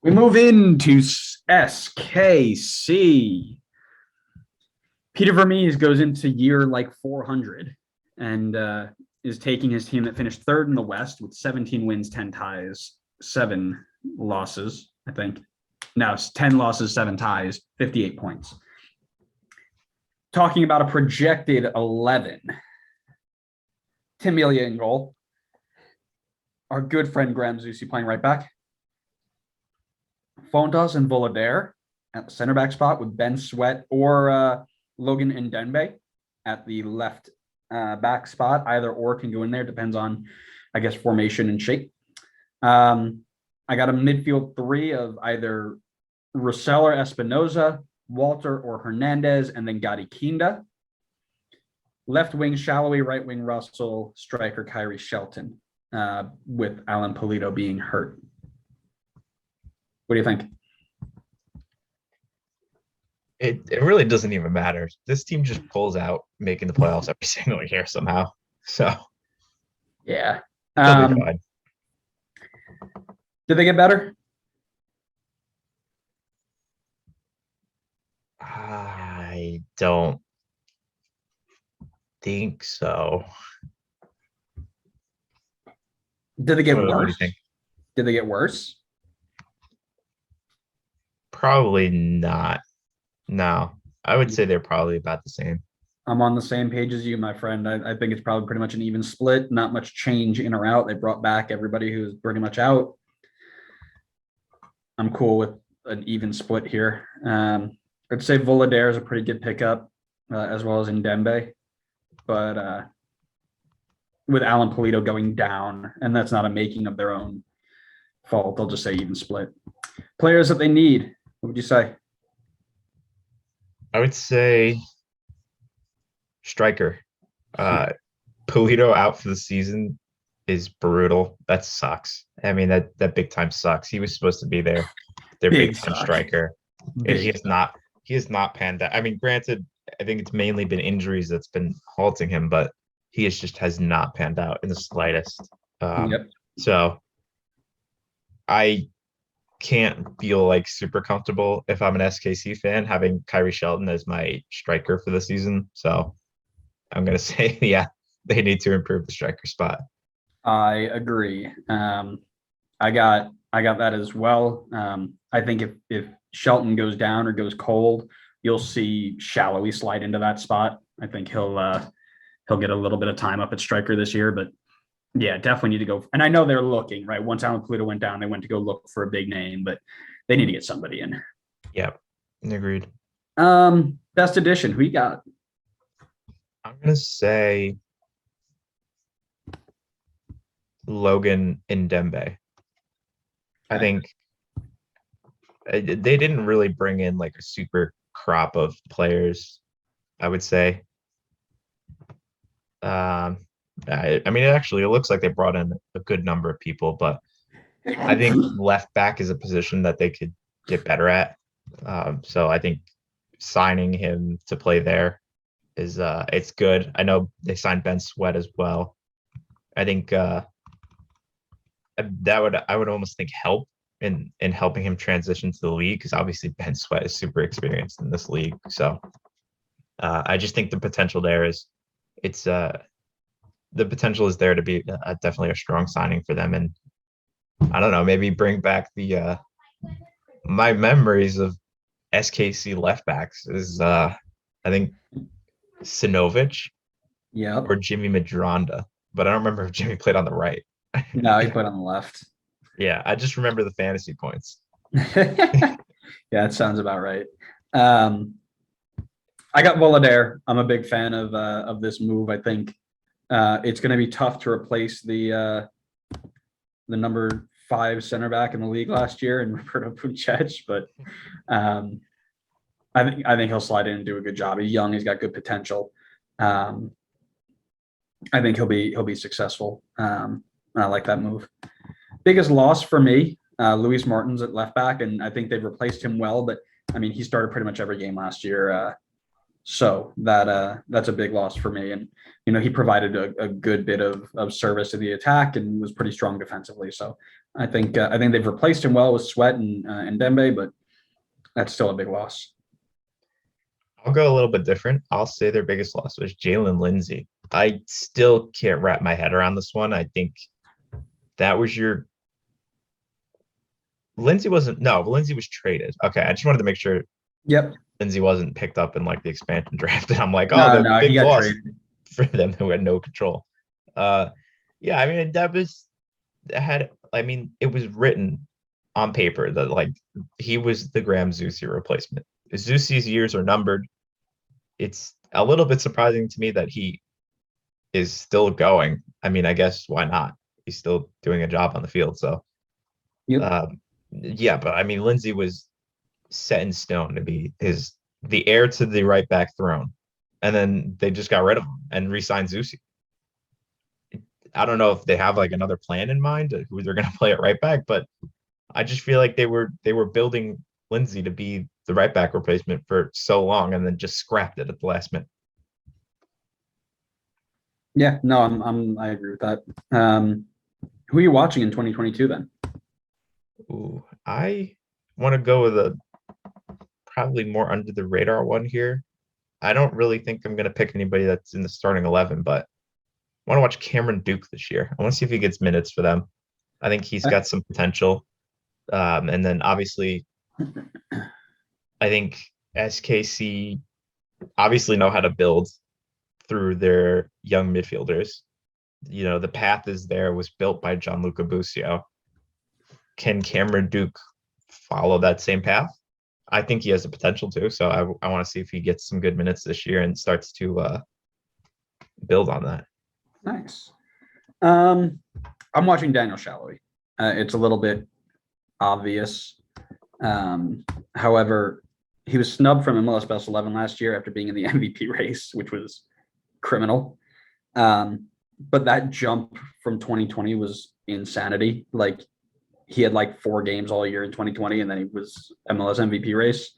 We move into SKC. Peter Vermees goes into year like 400 and is taking his team that finished third in the West with 17 wins, 10 ties, 7 losses, I think. No, 10 losses, 7 ties, 58 points. Talking about a projected 11. Tim Melia in goal. Our good friend Graham Zusi playing right back. Fontas and Volader at the center back spot with Ben Sweat or Logan Ndembe at the left back spot. Either or can go in there. Depends on, I guess, formation and shape. I got a midfield 3 of either Russell or Espinoza, Walter or Hernandez, and then Gadi Kinda. Left wing Shallowy, right wing Russell, striker Kyrie Shelton, with Alan Polito being hurt. What do you think? It really doesn't even matter. This team just pulls out making the playoffs every single year somehow. So yeah, they'll be fine. Did they get better? I don't think so. Did they get What do you worse? think? Did they get worse? Probably not. No, I would say they're probably about the same. I'm on the same page as you, my friend. I think it's probably pretty much an even split. Not much change in or out. They brought back everybody who's pretty much out. I'm cool with an even split here. I'd say Volader is a pretty good pickup, as well as Ndembe. But with Alan Polito going down, and that's not a making of their own fault, I'll just say even split. Players that they need, what would you say? I would say striker. Polito out for the season is brutal. That sucks. I mean, that big time sucks. He was supposed to be their big time striker. And he has not panned out. I mean, granted, I think it's mainly been injuries that's been halting him, but he has not panned out in the slightest. Yep. So I can't feel like super comfortable if I'm an SKC fan having Kyrie Shelton as my striker for the season. So I'm gonna say, yeah, they need to improve the striker spot. I agree. I got that as well. I think if Shelton goes down or goes cold, you'll see Shallowy slide into that spot. I think he'll get a little bit of time up at striker this year, but yeah, definitely need to go. And I know they're looking, right? Once Alan Pluto went down, they went to go look for a big name, but they need to get somebody in. Yeah, agreed. Best edition, who you got? I'm gonna say Logan Ndembe. I think they didn't really bring in like a super crop of players, I would say. I mean, it looks like they brought in a good number of people, but I think left back is a position that they could get better at. So I think signing him to play there is it's good. I know they signed Ben Sweat as well. I think I would almost think help in helping him transition to the league, because obviously Ben Sweat is super experienced in this league. So I just think the potential there is the potential is there to be definitely a strong signing for them. And I don't know, maybe bring back the my memories of SKC left backs is I think Sinovic Yep. or Jimmy Madronda, but I don't remember if Jimmy played on the right. No, he played on the left. Yeah, I just remember the fantasy points. Yeah, that sounds about right. I got Volader. I'm a big fan of this move. I think it's going to be tough to replace the number 5 center back in the league last year and Roberto Pucec, but I think he'll slide in and do a good job. He's young. He's got good potential. I think he'll be successful. I like that move. Biggest loss for me, Luis Martins at left back, and I think they've replaced him well. But I mean, he started pretty much every game last year. So that's a big loss for me. And he provided a good bit of service to the attack and was pretty strong defensively. So I think they've replaced him well with Sweat and Dembe, but that's still a big loss. I'll go a little bit different. I'll say their biggest loss was Jalen Lindsey. I still can't wrap my head around this one. I think that was your Lindsey wasn't no, Lindsey was traded. Okay, I just wanted to make sure Yep. Lindsey wasn't picked up in like the expansion draft. And I'm like, oh, No, the no, he big got loss traded. for them who had no control. Yeah, I mean that was had I mean it was written on paper that like he was the Graham Zusi replacement. Zusi's years are numbered. It's a little bit surprising to me that he is still going. I mean, I guess why not? He's still doing a job on the field. So, Yep. yeah, but I mean, Lindsey was set in stone to be the heir to the right back throne, and then they just got rid of him and re-signed Zusi. I don't know if they have like another plan in mind of who they're going to play at right back, but I just feel like they were building Lindsey to be the right back replacement for so long, and then just scrapped it at the last minute. Yeah, no, I agree with that. Who are you watching in 2022 then? Ooh, I want to go with a probably more under the radar one here. I don't really think I'm going to pick anybody that's in the starting 11, but I want to watch Cameron Duke this year. I want to see if he gets minutes for them. I think he's got some potential. And then obviously, I think SKC obviously know how to build through their young midfielders. The path is there, was built by Gianluca Busio. Can Cameron Duke follow that same path? I think he has the potential to. So I want to see if he gets some good minutes this year and starts to build on that. Nice. I'm watching Daniel Shallowy. It's a little bit obvious. However, he was snubbed from MLS Best 11 last year after being in the MVP race, which was criminal. But that jump from 2020 was insanity. Like he had like 4 games all year in 2020, and then he was MLS MVP race.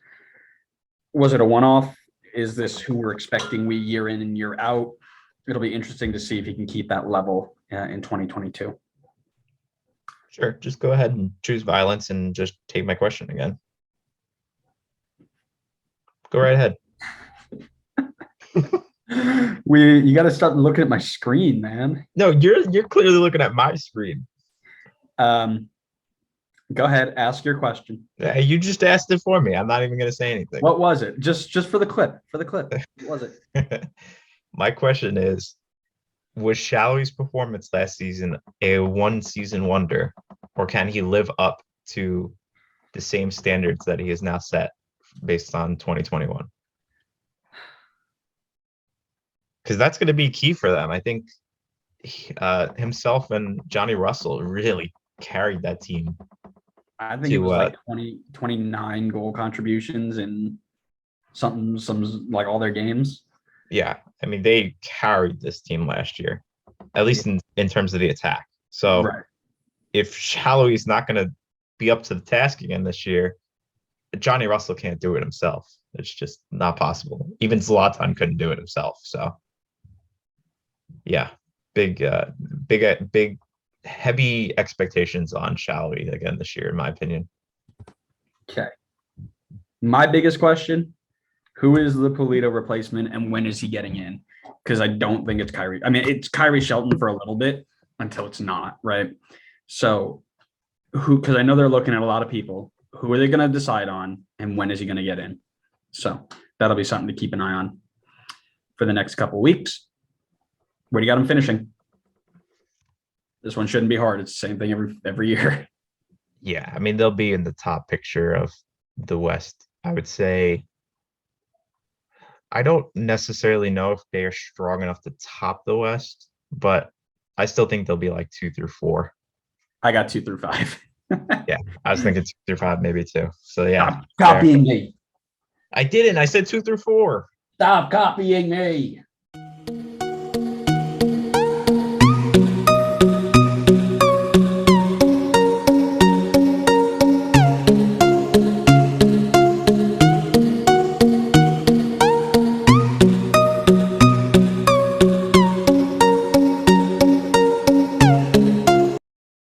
Was it a one-off? Is this who we're expecting year in and year out? It'll be interesting to see if he can keep that level in 2022. Sure. Just go ahead and choose violence and just take my question again. Go right ahead. You got to start looking at my screen, man. No, you're clearly looking at my screen. Go ahead, ask your question. Yeah, you just asked it for me. I'm not even going to say anything. What was it? Just for the clip. For the clip. What was it? My question is, was Shallowy's performance last season a one-season wonder, or can he live up to the same standards that he has now set based on 2021? Because that's going to be key for them. I think himself and Johnny Russell really carried that team. I think it was like 29 goal contributions in some like all their games. Yeah, I mean, they carried this team last year, at least in terms of the attack. So right. If Shallowy's not going to be up to the task again this year, Johnny Russell can't do it himself. It's just not possible. Even Zlatan couldn't do it himself. So, yeah, big, heavy expectations on Shallowy again this year, in my opinion. Okay. My biggest question: who is the Pulido replacement, and when is he getting in? Because I don't think it's Kyrie. I mean, it's Kyrie Shelton for a little bit until it's not, right? So, because I know they're looking at a lot of people. Who are they going to decide on, and when is he going to get in? So that'll be something to keep an eye on for the next couple of weeks. Where do you got him finishing? This one shouldn't be hard. It's the same thing every year. Yeah, I mean, they'll be in the top picture of the West. I would say I don't necessarily know if they are strong enough to top the West, but I still think they'll be like 2 through 4. I got 2 through 5. Yeah, I was thinking 2 through 5, maybe 2. So yeah, stop copying me. I didn't. I said 2 through 4. Stop copying me.